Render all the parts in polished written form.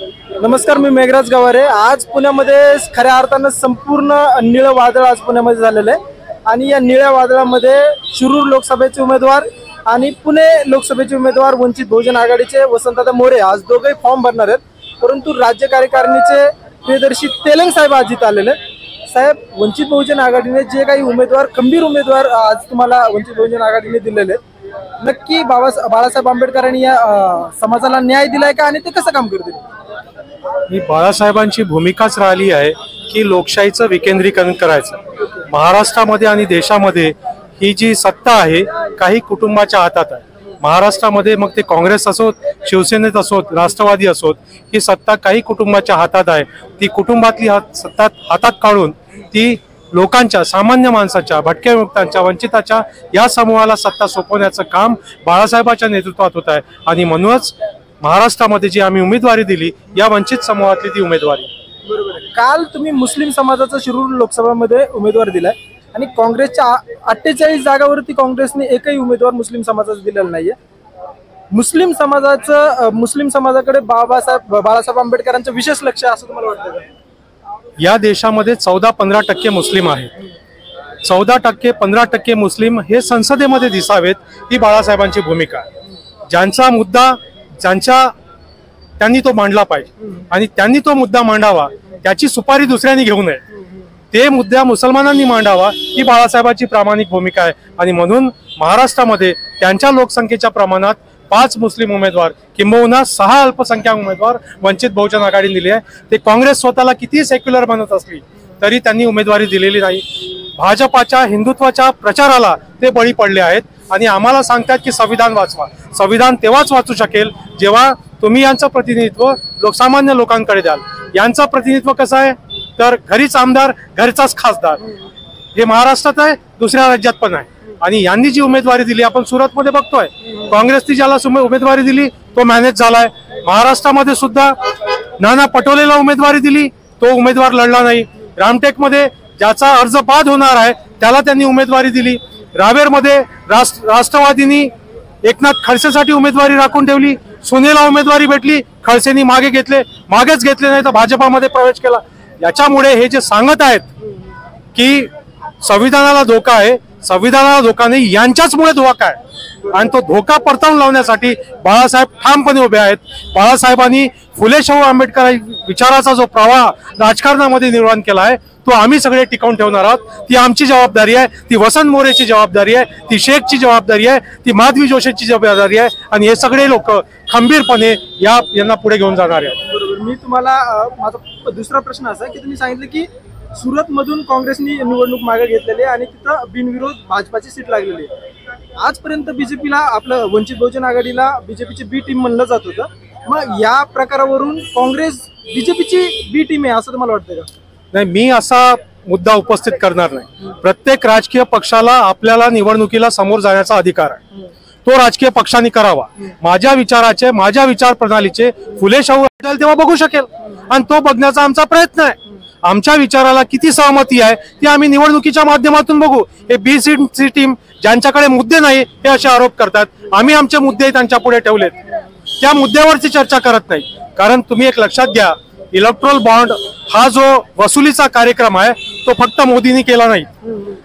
नमस्कार, मी मेघराज गवारे। आज पुण्यामध्ये खऱ्या अर्थानं संपूर्ण निळं वादळ आज पुण्यामध्ये झालेलं आहे आणि या निळ्या वादळामध्ये शिरूर लोकसभेचे उमेदवार आणि पुणे लोकसभेचे उमेदवार वंचित बहुजन आघाडीचे वसंतदादा मोरे आज दोघेही फॉर्म भरणार आहेत। परंतु राज्य कार्यकारिणीचे प्रियदर्शी तेलंग साहेब आज इथं आलेले साहेब, वंचित बहुजन आघाडीने जे काही उमेदवार खंबीर उमेदवार आज तुम्हाला वंचित बहुजन आघाडीने दिलेले आहेत, नक्की बाळासाहेब आंबेडकरांनी या समाजाला न्याय दिलाय का आणि ते कसं काम करतील? ही बाळासाहेबांची भूमिकाच राहिली आहे की लोकशाहीचं विकेंद्रीकरण करायचं। महाराष्ट्रामध्ये आणि देशामध्ये ही जी सत्ता आहे काही कुटुंबाच्या हातात आहे। महाराष्ट्रामध्ये मग ते काँग्रेस असोत, शिवसेनेत असोत, राष्ट्रवादी असोत, ही सत्ता काही कुटुंबाच्या हातात आहे। ती कुटुंबातली सत्ता हातात काढून ती लोकांच्या, सामान्य माणसाच्या, भटक्या विमुक्तांच्या, वंचिताच्या या समूहाला सत्ता सोपवण्याचं काम बाळासाहेबांच्या नेतृत्वात होत आहे आणि म्हणूनच महाराष्ट्रामध्ये जी आम्ही उमेदवारी दिली या वंचित समूहातली ती उमेदवारी। बरोबर आहे। काल तुम्ही मुस्लिम समाजाचा शिरूर लोकसभामध्ये उमेदवार दिलाय आणि काँग्रेसच्या 48 जागावरती काँग्रेसने एकही उमेदवार मुस्लिम समाजाचा दिलेला नाहीये। मुस्लिम समाजाकडे बाळासाहेब आंबेडकरांचं विशेष लक्ष असं तुम्हाला वाटतं का? या देशामध्ये 14-15% मुस्लिम आहेत। 14%-15% मुस्लिम हे संसदेमध्ये दिसावेत ही बाळासाहेबांची भूमिका आहे। ज्यांचा मुद्दा त्यांनी तो मांडला पाहिजे आणि त्यांनी तो मुद्दा मांडावा, त्याची सुपारी दुसऱ्यांनी घेऊ नये। ते मुद्दा मुसलमानांनी मांडावा ही बाळासाहेबांची प्रामाणिक भूमिका आहे आणि म्हणून महाराष्ट्रामध्ये त्यांच्या लोकसंख्येच्या प्रमाणात 5 मुस्लिम उमेदवार किंबहुना 6 अल्पसंख्याक उमेदवार वंचित बहुजन आघाडीने दिले आहे। ते काँग्रेस स्वतःला किती सेक्युलर बनत असली तरी त्यांनी उमेदवारी दिलेली नाही। भाजपाच्या हिंदुत्वाच्या प्रचाराला ते बळी पडले आहेत आणि आम्हाला सांगतात की संविधान वाचवा। संविधान तेव्हाच वाचू शकेल जेव्हा तुम्ही यांचं प्रतिनिधित्व लोकसामान्य लोकांकडे द्याल। यांचं प्रतिनिधित्व कसं आहे तर घरीच आमदार, घरचाच खासदार, हे महाराष्ट्रात आहे, दुसऱ्या राज्यात पण आहे। आणि यांनी जी उमेदवारी दिली आपण सुरतमध्ये बघतोय, काँग्रेसने ज्याला उमेदवारी दिली तो मॅनेज झालाय। महाराष्ट्रामध्ये सुद्धा नाना पटोलेला उमेदवारी दिली, तो उमेदवार लढला नाही। रामटेकमध्ये ज्याचा अर्ज बाद होणार आहे त्याला त्यांनी उमेदवारी दिली। रावेरमध्ये राष्ट्रवादींनी एकनाथ खडसेसाठी उमेदवारी राखून ठेवली, सुनेला उमेदवारी भेटली, खडसेंनी मागेच घेतले नाही तर भाजपामध्ये प्रवेश केला। याच्यामुळे हे जे सांगत आहेत की संविधानाला धोका आहे, संविधानाला धोका नाही, यांच्याचमुळे धोका आहे आणि तो धोका परतावून लावण्यासाठी बाळासाहेब ठामपणे उभे आहेत। बाळासाहेबांनी फुले शाहू आंबेडकर विचाराचा जो प्रवाह राजकारणामध्ये निर्माण केला आहे तो आम्ही सगळे टिकवून ठेवणार आहोत। ती आमची जबाबदारी आहे, ती वसंत मोरेची जबाबदारी आहे, ती शेखची जबाबदारी आहे, ती माधवी जोशीची जबाबदारी आहे आणि हे सगळे लोक खंबीरपणे यांना पुढे घेऊन जाणार आहेत। बरोबर। मी तुम्हाला माझा दुसरा प्रश्न असा की तुम्ही सांगितलं की सुरत मधून काँग्रेसनी निवडणूक मागे घेतलेली आहे आणि तिथं बिनविरोध भाजपाची सीट लागलेली आहे। आजपर्यंत बीजेपीला, आपलं वंचित बहुजन आघाडीला बीजेपीची बी टीम म्हणलं जात होतं, मग या प्रकारावरून काँग्रेस बीजेपीची बी टीम आहे असं तुम्हाला वाटतं का? नाही, मी असा मुद्दा उपस्थित करणार नाही। प्रत्येक राजकीय पक्षाला आपल्याला निवडणुकीला समोर जाण्याचा अधिकार आहे, तो राजकीय पक्षांनी करावा। माझ्या विचाराचे, माझ्या विचार प्रणालीचे फुले शाहू तेव्हा बघू शकेल आणि तो बघण्याचा आमचा प्रयत्न आहे। आमच्या विचाराला किती सहमती आहे ती आम्ही निवडणुकीच्या माध्यमातून बघू। हे बीसी टीम ज्यांच्याकडे मुद्दे नाही हे असे आरोप करतात, आम्ही आमचे मुद्दे त्यांच्या पुढे ठेवलेत, त्या मुद्द्यावरची चर्चा करत नाही। कारण तुम्ही एक लक्षात घ्या, इलेक्ट्रोल बॉन्ड हा जो वसुलीचा कार्यक्रम आहे तो फक्त मोदींनी केला नाही,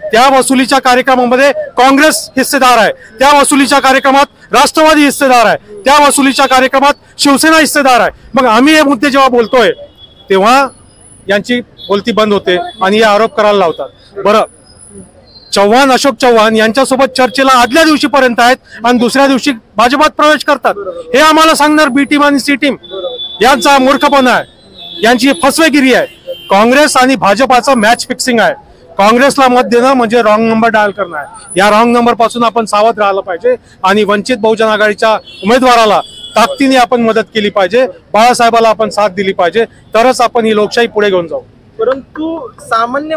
त्या वसुलीच्या कार्यक्रमामध्ये काँग्रेस हिस्सेदार आहे, त्या वसुलीच्या कार्यक्रमात राष्ट्रवादी हिस्सेदार आहे, त्या वसुलीच्या कार्यक्रमात शिवसेना हिस्सेदार आहे। मग आम्ही हे मुद्दे जेव्हा बोलतोय तेव्हा यांची बोलती बंद होते आणि हे आरोप करायला लावतात। बरं, अशोक चव्हाण यांच्यासोबत चर्चेला आदल्या दिवशीपर्यंत आहेत आणि दुसऱ्या दिवशी भाजपात प्रवेश करतात, हे आम्हाला सांगणार बी टीम आणि सी टीम? यांचा मूर्खपणा आहे, यांची फसवेगिरी आहे। काँग्रेस आणि भाजपाचं मॅच फिक्सिंग आहे। काँग्रेसला मत देणं म्हणजे रॉंग नंबर डायल करणं आहे। या रॉंग नंबर पासून आपण सावध राहिलं पाहिजे आणि वंचित बहुजन आघाडीच्या उमेदवाराला ताकदीने आपण मदत केली पाहिजे, बाळासाहेबाला आपण साथ दिली पाहिजे, तरच आपण ही लोकशाही पुढे घेऊन जाऊ। परंतु सामान्य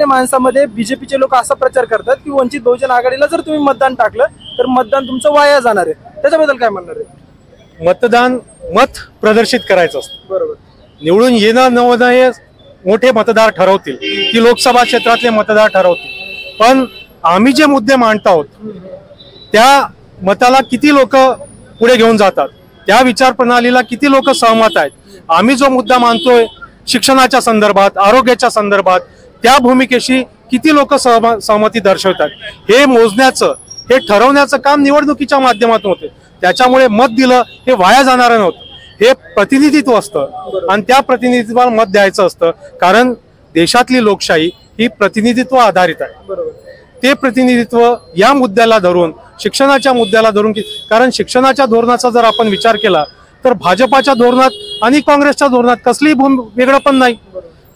माणसामध्ये बीजेपीचे लोक असा प्रचार करतात की वंचित बहुजन आघाडीला जर तुम्ही मतदान टाकलं तर मतदान तुमचं वाया जाणार आहे, त्याच्याबद्दल काय म्हणणार आहे? मतदान मत प्रदर्शित करायचं असतं, बरोबर। निवडून येणं न हे मोठे मतदार ठरवतील, की लोकसभा क्षेत्रातले मतदार ठरवतील, पण आम्ही जे मुद्दे मांडत आहोत त्या मताला किती लोक पुढे घेऊन जातात, त्या विचार प्रणालीला किती लोक सहमत आहेत, आम्ही जो मुद्दा मानतोय शिक्षणाच्या संदर्भात, आरोग्याच्या संदर्भात, त्या भूमिकेशी किती लोक सहमती दर्शवतात, हे मोजण्याचं, हे ठरवण्याचं काम निवडणुकीच्या माध्यमातून होते. त्याच्यामुळे मत दिलं हे वाया जाणारं नव्हतं, हे प्रतिनिधित्व असतं आणि त्या प्रतिनिधित्वाला मत द्यायचं असतं. कारण देशातली लोकशाही ही प्रतिनिधित्व आधारित आहे. ते प्रतिनिधित्व या मुद्द्याला धरून, शिक्षणाच्या मुद्द्याला धरून, कारण शिक्षणाच्या धोरणाचा जर आपण विचार केला तर भाजपाच्या धोरणात आणि काँग्रेसच्या धोरणात कसलीही वेगळं पण नाही.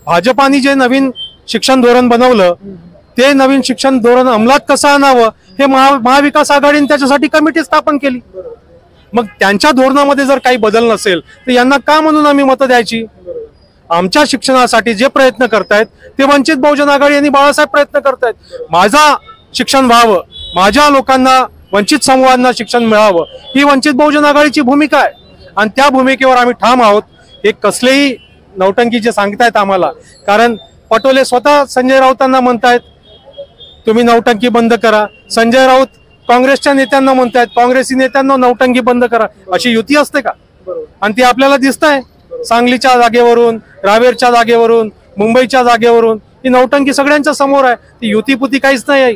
भाजपाने जे नवीन शिक्षण धोरण बनवलं ते नवीन शिक्षण धोरण अंमलात कसं आणावं हे महाविकास आघाडीने त्याच्यासाठी कमिटी स्थापन केली. मग त्यांच्या धोरणामध्ये जर काही बदल नसेल तर यांना का म्हणून आम्ही मतं द्यायची? आमच्या शिक्षणासाठी जे प्रयत्न करतायत ते वंचित बहुजन आघाडी आणि बाळासाहेब प्रयत्न करतायत. माझा शिक्षण व्हावं, माझ्या लोकांना, वंचित समूहांना शिक्षण मिळावं, ही वंचित बहुजन आघाडीची भूमिका आहे आणि त्या भूमिकेवर आम्ही ठाम आहोत. हे कसलेही नौटंकी जे सांगतायत आम्हाला, कारण पटोले स्वतः संजय राऊतांना म्हणतायत तुम्ही नौटंकी बंद करा, संजय राऊत काँग्रेसच्या नेत्यांना म्हणतायत काँग्रेसी नेत्यांना नौटंकी बंद करा. अशी युती असते का? आणि ती आपल्याला दिसत आहे सांगलीच्या जागेवरून, रावेरच्या जागेवरून, मुंबईच्या जागेवरून. ही नौटंकी सगळ्यांच्या समोर आहे. ती युतीपुती काहीच नाही आहे,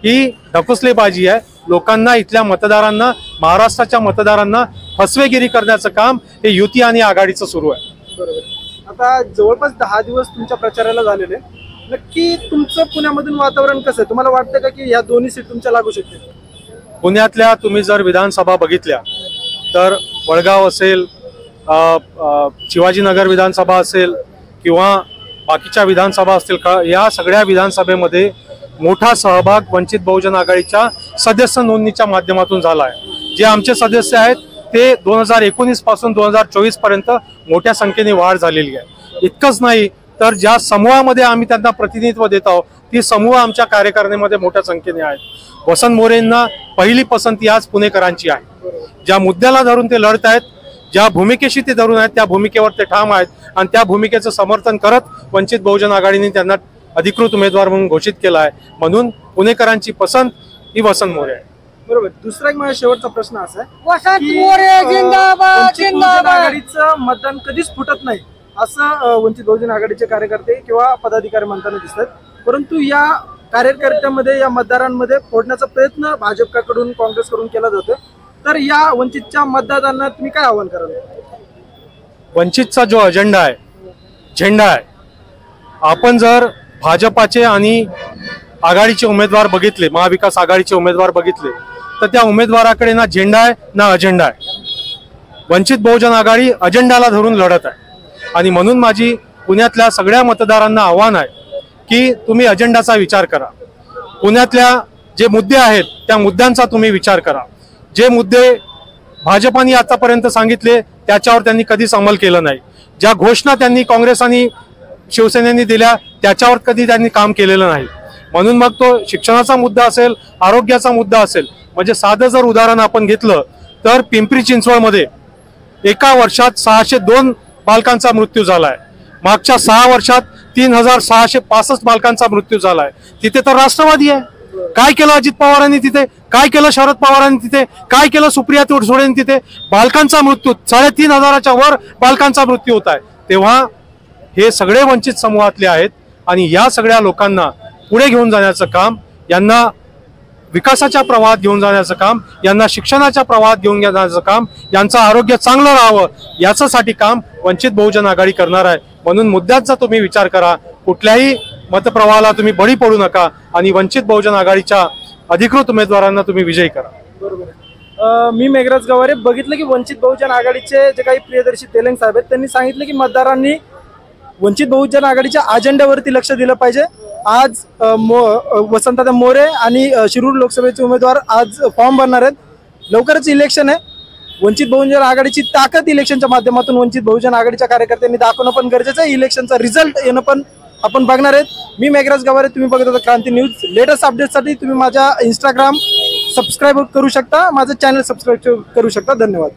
ही ढकुसलेबाजी आहे. लोकांना, इथल्या मतदारांना, महाराष्ट्राच्या मतदारांना फसवेगिरी करण्याचं काम हे युती आणि आघाडीचं सुरू आहे. आता जवळपास 10 दिवस तुमच्या प्रचाराला झालेले, नक्की तुमचं पुण्यामधून वातावरण कसं आहे? तुम्हाला वाटतं का की या दोन्ही सीट तुमच्या लागू शकतील? पुण्यातल्या तुम्ही जर विधानसभा बघितल्या तर वडगाव असेल, शिवाजीनगर विधानसभा असेल किंवा बाकीच्या विधानसभा असतील, या सगळ्या विधानसभेमध्ये मोठा सहभाग वंचित बहुजन आघाडीच्या सदस्य नोंदणीच्या माध्यमातून झाला आहे. जे आमचे सदस्य आहेत ते 2019 पासून 2024 पर्यंत मोठ्या संख्येने वाढ झालेली आहे. इतकंच नाही तर ज्या समूहामध्ये आम्ही त्यांना प्रतिनिधित्व देत आहोत ती समूह आमच्या कार्यकारिणीमध्ये मोठ्या संख्येने आहेत. वसंत मोरेंना पहिली पसंती आज पुणेकरांची आहे. ज्या मुद्द्याला धरून ते लढत आहेत, ज्या भूमिकेशी ते धरून आहेत, त्या भूमिकेवर ते ठाम आहेत आणि त्या भूमिकेचं समर्थन करत वंचित बहुजन आघाडीने त्यांना अधिकृत उमेदवार म्हणून घोषित केला आहे. म्हणून पुणेकरांची पसंत ही वसंत मोरे आहे. बरोबर. दुसरा एक माझा शेवटचा प्रश्न असा आहे, वसंत मोरे जिंदाबाद वंचित बहुजन जिंदाबाद. आघाडीचं मतदान कधीच फुटत नाही असं वंचित बहुजन आघाडीचे कार्यकर्ते किंवा पदाधिकारी म्हणताना दिसतात. परंतु या कार्यकर्त्यांमध्ये, या मतदारांमध्ये फोडण्याचा प्रयत्न भाजपकडून, काँग्रेसकडून केला जातो. तर या वंचितच्या मतदारांना तुम्ही काय आवाहन कराल? वंचितचा जो अजेंडा आहे, झेंडा आहे, आपण जर भाजपाचे आणि आघाडीचे उमेदवार बघितले, महाविकास आघाडीचे उमेदवार बघितले तर त्या उमेदवाराकडे ना झेंडा आहे ना अजेंडा आहे. वंचित बहुजन आघाडी अजेंडाला धरून लढत आहे आणि म्हणून माझी पुण्यातल्या सगळ्या मतदारांना आव्हान आहे की तुम्ही अजेंडाचा विचार करा. पुण्यातल्या जे मुद्दे आहेत त्या मुद्द्यांचा तुम्ही विचार करा. जे मुद्दे भाजपाने आतापर्यंत सांगितले त्याच्यावर त्यांनी कधीच अंमल केलं नाही. ज्या घोषणा त्यांनी काँग्रेस आणि शिवसेनेने दिल्या त्याच्यावर कधी त्यांनी काम केलेलं नाही. म्हणून मग तो शिक्षणाचा मुद्दा असेल, आरोग्याचा मुद्दा असेल, म्हणजे साधं जर उदाहरण आपण घेतलं तर पिंपरी चिंचवडमध्ये एका वर्षात 602 बालकांचा मृत्यू झालाय. मागच्या 6 वर्षात 3665 बालकांचा मृत्यू झालाय. तिथे तर राष्ट्रवादी आहे. काय केलं अजित पवारांनी तिथे? काय केलं शरद पवारांनी तिथे? काय केलं सुप्रिया सुळेंनी तिथे? बालकांचा मृत्यू 3500च्या वर बालकांचा मृत्यू होत आहे. तेव्हा हे सगळे वंचित समूहातले आहेत आणि या सगळ्या लोकांना पुढे घेऊन जाण्याचं काम, यांना विकासाच्या प्रवाहात घेऊन जाण्याचं काम, यांना शिक्षणाच्या प्रवाहात घेऊन जाण्याचं काम, यांचं आरोग्य चांगलं राहावं याच्यासाठी काम वंचित बहुजन आघाडी करणार आहे. म्हणून मुद्द्यांचा तुम्ही विचार करा, कुठल्याही मतप्रवाहाला तुम्ही बळी पडू नका आणि वंचित बहुजन आघाडीच्या अधिकृत उमेदवारांना तुम्ही विजयी करा. बरोबर. मी मेघराज गवारे बघितलं की वंचित बहुजन आघाडीचे जे काही प्रियदर्शी तेलंग साहेब आहेत त्यांनी सांगितलं की मतदारांनी वंचित बहुजन आघाडीच्या अजेंड्यावरती लक्ष दिलं पाहिजे. आज वसंतदादा मोरे आणि शिरूर लोकसभेचे उमेदवार आज फॉर्म भरणार आहेत. लवकरच इलेक्शन आहे. वंचित बहुजन आघाडीची ताकद इलेक्शनच्या माध्यमातून वंचित बहुजन आघाडीच्या कार्यकर्त्यांनी दाखवणं पण गरजेचं आहे. इलेक्शनचा रिझल्ट येणं पण आपण बघणार आहेत. मी मेघराज गवारे, तुम्ही बघत होता क्रांती न्यूज. लेटेस्ट अपडेटसाठी तुम्ही माझ्या इंस्टाग्राम सबस्क्राईब करू शकता, माझं चॅनल सबस्क्राईब करू शकता. धन्यवाद.